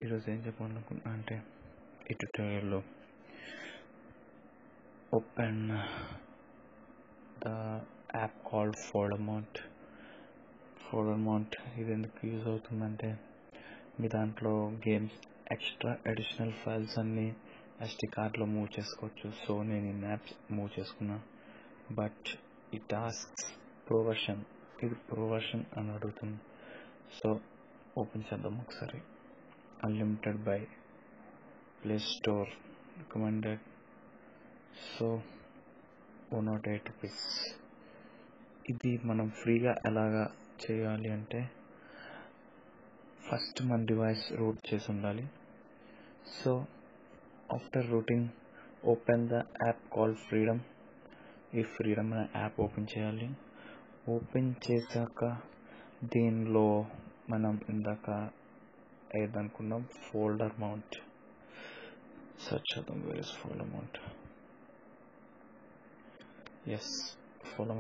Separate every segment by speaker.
Speaker 1: ఈరోజు ఏం చెప్పాలనుకున్నా అంటే ఈ ట్యుటోరియల్లో ఓపెన్ ద యాప్ కాల్డ్ ఫోల్డర్మౌంట్. ఇది ఎందుకు యూజ్ అవుతుందంటే మీ దాంట్లో గేమ్స్ అడిషనల్ ఫైల్స్ అన్నీ SD కార్డ్లో మూవ్ చేసుకోవచ్చు. సో నేను ఈ మ్యాప్స్ మూవ్ చేసుకున్నా. బట్ ఈ టాస్క్స్ ఇది ప్రో వర్షన్ అని అడుగుతుంది. సో ఓపెన్ చేద్దాం ఒకసారి. Unlimited by play store recommended. So 108 rupees. ఇది మనం ఫ్రీగా ఎలాగా చేయాలి అంటే ఫస్ట్ మన డివైస్ రూట్ చేసి ఉండాలి. So after rooting open the app called freedom. ఈ ఫ్రీడమ్ అనే యాప్ ఓపెన్ చేయాలి. ఓపెన్ చేశాక దీనిలో మనం ఇందాక ఏదనుకున్నాం ఫోల్డర్ మౌంట్ సెర్చ్ చేద్దాం. Where is folder mount? Yes, folder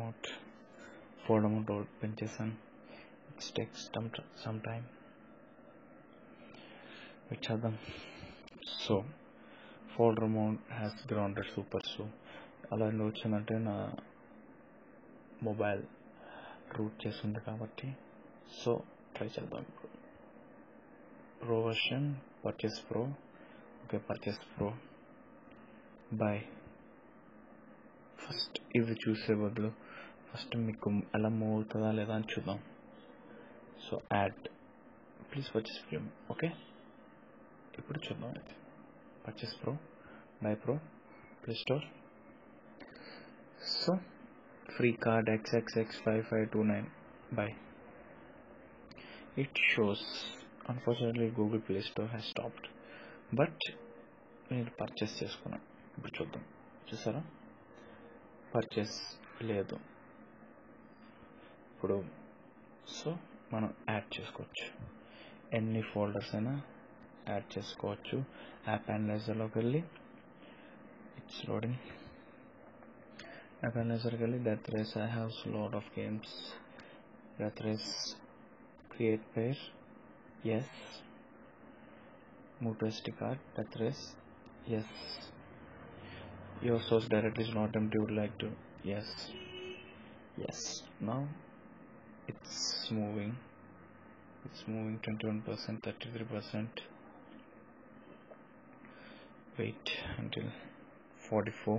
Speaker 1: mount open చేశాను. It's takes some time. Wait చేద్దాం. So folder mount has grounded super. సో అలా ఎందుకు వచ్చిందంటే నా మొబైల్ రూట్ చేస్తుంది కాబట్టి. సో ట్రై చేద్దాం. ఇప్పుడు pro version purchase pro. Okay, purchase pro by. First ఇది చూసే బదులు ఫస్ట్ మీకు ఎలా మూవ్ అవుతుందా లేదా అని చూద్దాం. So add please purchase pro. Okay, ఇప్పుడు చూద్దాం. అయితే purchase pro, by pro, play store. So free card XXX5529 by. It shows. Unfortunately, Google Play Store has stopped. But నేను పర్చేస్ చేసుకున్నాను. ఇప్పుడు చూద్దాం. చూసారా, పర్చేస్ లేదు ఇప్పుడు. సో మనం యాడ్ చేసుకోవచ్చు. ఎన్ని ఫోల్డర్స్ అయినా యాడ్ చేసుకోవచ్చు. యాప్ అనలైజర్లోకి వెళ్ళి ఇట్స్ లోడింగ్. యాప్ అనలైజర్కి వెళ్ళి that race I have lot of games. That race create pair, yes. Move to SD card, that is yes. Your source directory is not empty, would like to, yes. Now it's moving 21%, 33%. Wait until 44.